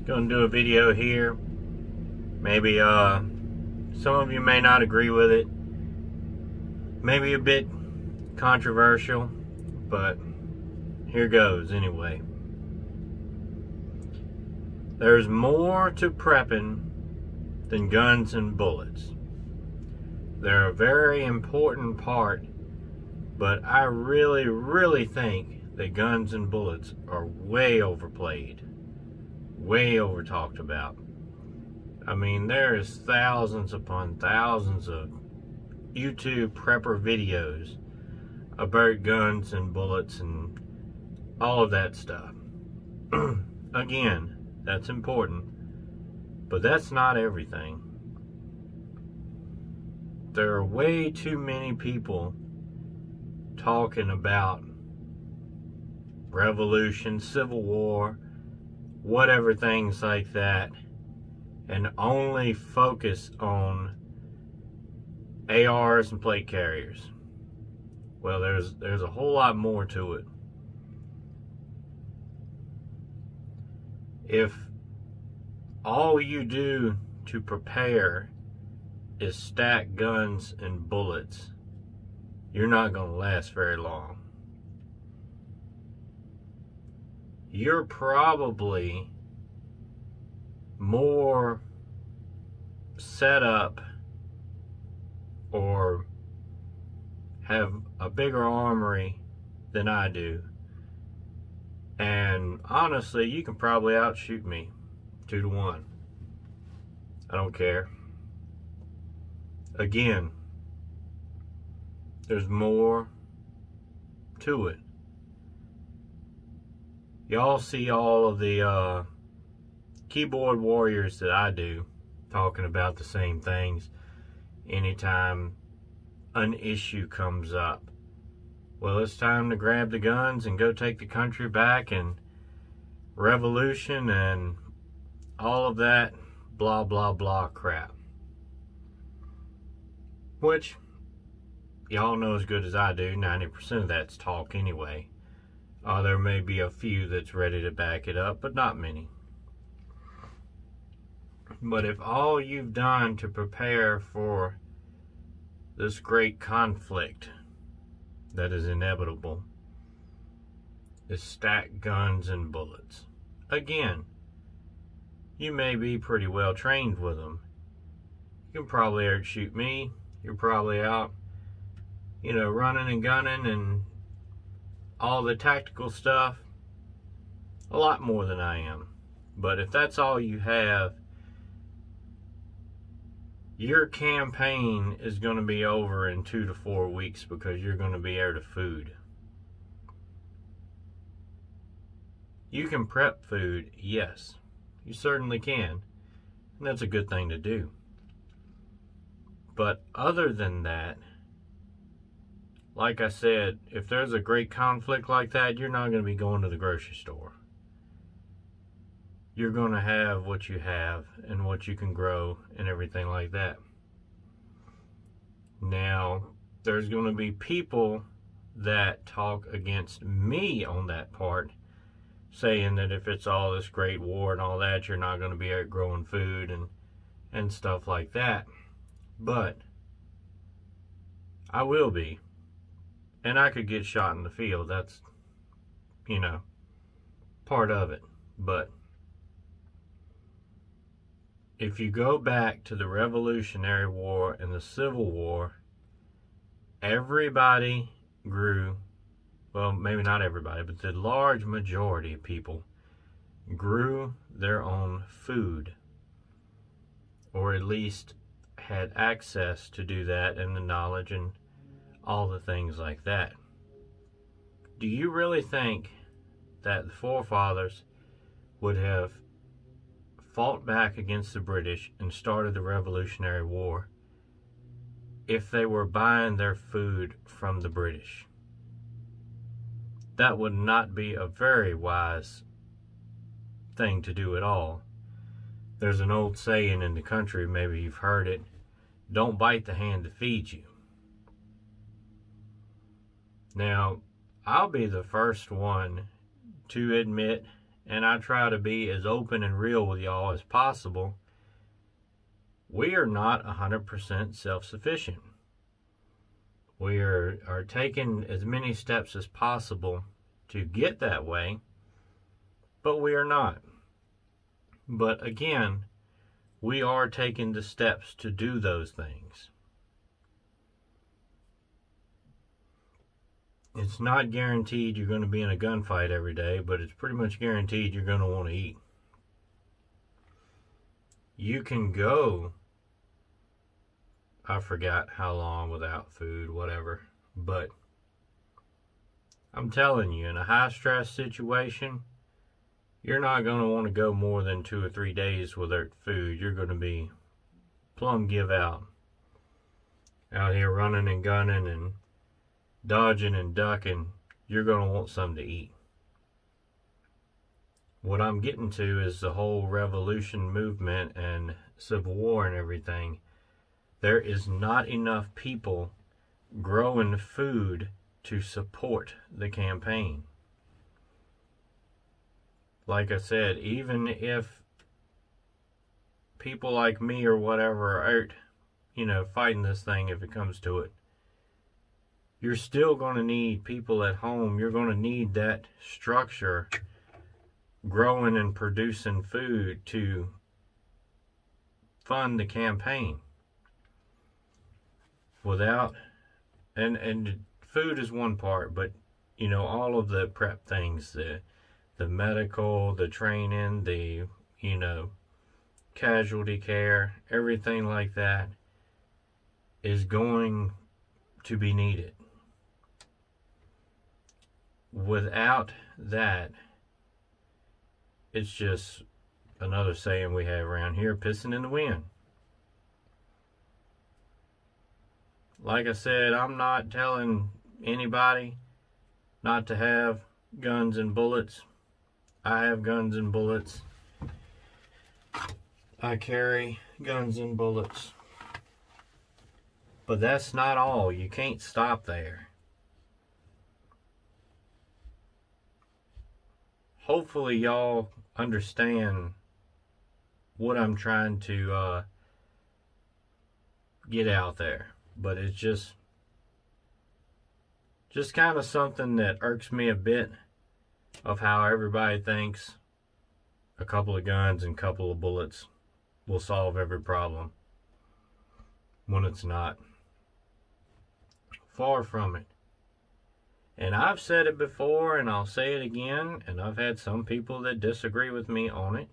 Gonna do a video here. Maybe some of you may not agree with it. Maybe a bit controversial, but here goes anyway. There's more to prepping than guns and bullets. They're a very important part, but I really think that guns and bullets are way overplayed, way over talked about. I mean, there's thousands upon thousands of YouTube prepper videos about guns and bullets and all of that stuff. Again, that's important, but that's not everything. There are way too many people talking about revolution, civil war, whatever, things like that, and only focus on ARs and plate carriers. Well, there's a whole lot more to it. If all you do to prepare is stack guns and bullets, you're not going to last very long. You're probably more set up or have a bigger armory than I do. And honestly, you can probably outshoot me 2 to 1. I don't care. Again, there's more to it. Y'all see all of the keyboard warriors that I do talking about the same things anytime an issue comes up. Well, it's time to grab the guns and go take the country back, and revolution and all of that blah blah blah crap, which y'all know as good as I do 90% of that's talk anyway. There may be a few that's ready to back it up, but not many. But if all you've done to prepare for this great conflict that is inevitable is stack guns and bullets, again, you may be pretty well trained with them. You can probably outshoot me. You're probably out, running and gunning and all the tactical stuff a lot more than I am. But if that's all you have, your campaign is going to be over in 2 to 4 weeks because you're going to be out of food. You can prep food, yes. You certainly can. And that's a good thing to do. But other than that, like I said, if there's a great conflict like that, you're not going to be going to the grocery store. You're going to have what you have and what you can grow and everything like that. Now, there's going to be people that talk against me on that part, saying that if it's all this great war and all that, you're not going to be out growing food and stuff like that. But I will be. And I could get shot in the field. That's, part of it. But if you go back to the Revolutionary War and the Civil War, everybody grew, well, maybe not everybody, but the large majority of people grew their own food, or at least had access to do that and the knowledge and all the things like that. Do you really think that the forefathers would have fought back against the British and started the Revolutionary War if they were buying their food from the British? That would not be a very wise thing to do at all. There's an old saying in the country, maybe you've heard it, don't bite the hand that feeds you. Now, I'll be the first one to admit and I try to be as open and real with y'all as possible, we are not 100% self-sufficient. We are taking as many steps as possible to get that way, but we are not. But again, we are taking the steps to do those things. It's not guaranteed you're going to be in a gunfight every day, but it's pretty much guaranteed you're going to want to eat. You can go, I forgot how long without food, whatever, but I'm telling you, in a high stress situation, you're not going to want to go more than 2 or 3 days without food. You're going to be plumb give out here running and gunning and dodging and ducking. You're going to want something to eat. What I'm getting to is the whole revolution movement and civil war and everything. There is not enough people growing food to support the campaign. Like I said, even if people like me or whatever are out, fighting this thing if it comes to it, you're still going to need people at home. You're going to need that structure growing and producing food to fund the campaign. Without, and food is one part, but all of the prep things, the medical, the training, the casualty care, everything like that is going to be needed. Without that, it's just another saying we have around here, pissing in the wind. Like I said, I'm not telling anybody not to have guns and bullets. I have guns and bullets. I carry guns and bullets. But that's not all. You can't stop there. Hopefully y'all understand what I'm trying to get out there. But it's just kind of something that irks me a bit, of how everybody thinks a couple of guns and a couple of bullets will solve every problem, when it's not. Far from it. And I've said it before, and I'll say it again, and I've had some people that disagree with me on it,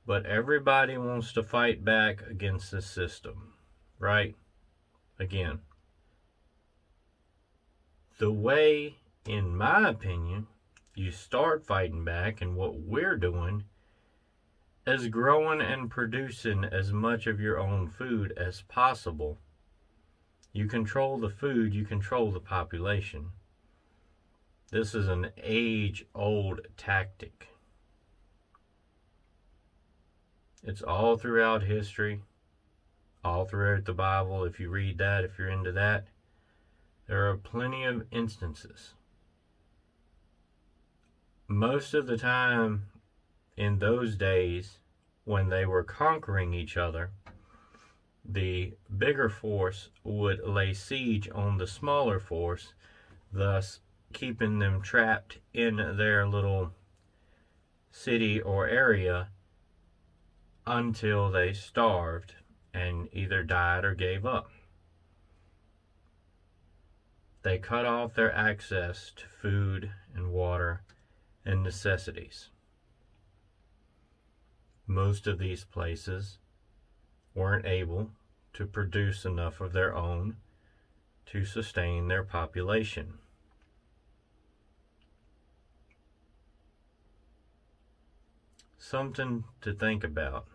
but everybody wants to fight back against the system, right? Again, the way, in my opinion, you start fighting back, and what we're doing, is growing and producing as much of your own food as possible. You control the food, you control the population. This is an age-old tactic. It's all throughout history. All throughout the Bible, if you read that, if you're into that, there are plenty of instances. Most of the time in those days, when they were conquering each other, the bigger force would lay siege on the smaller force, thus keeping them trapped in their little city or area until they starved and either died or gave up. They cut off their access to food and water and necessities. Most of these places weren't able to produce enough of their own to sustain their population. Something to think about.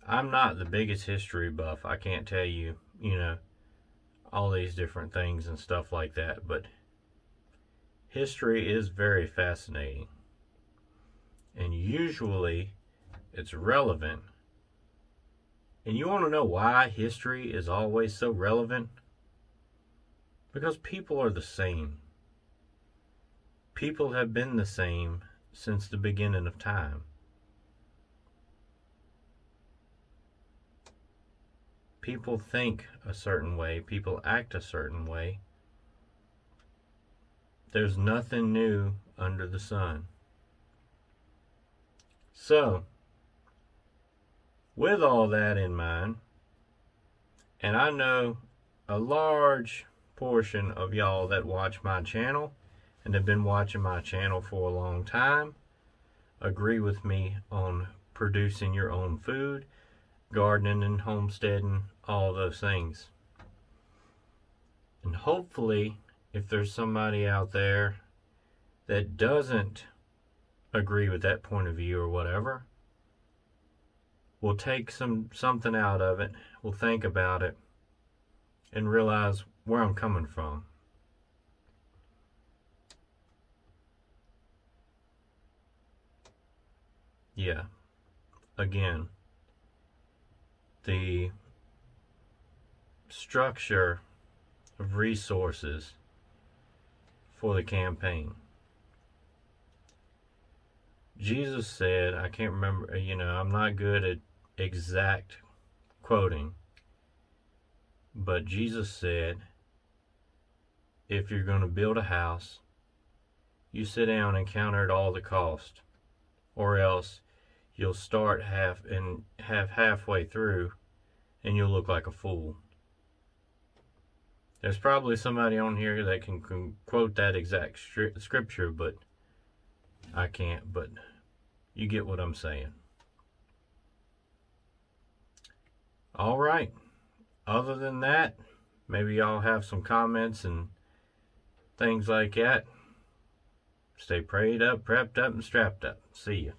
I'm not the biggest history buff. I can't tell you, all these different things and stuff like that. But history is very fascinating. And usually it's relevant. And you want to know why history is always so relevant? Because people are the same. people have been the same since the beginning of time. People think a certain way, people act a certain way. There's nothing new under the sun. So, with all that in mind, and I know a large portion of y'all that watch my channel and have been watching my channel for a long time agree with me on producing your own food, gardening and homesteading, all those things. And hopefully, if there's somebody out there that doesn't agree with that point of view or whatever, we'll take something out of it, we'll think about it, and realize where I'm coming from. Yeah, again, the structure of resources for the campaign. Jesus said, I can't remember, I'm not good at exact quoting, but Jesus said, if you're going to build a house, you sit down and count out all the cost, or else you'll start halfway through and you'll look like a fool. There's probably somebody on here that can quote that exact scripture, but I can't, but you get what I'm saying. All right. Other than that, maybe y'all have some comments and things like that. Stay prayed up, prepped up, and strapped up. See ya.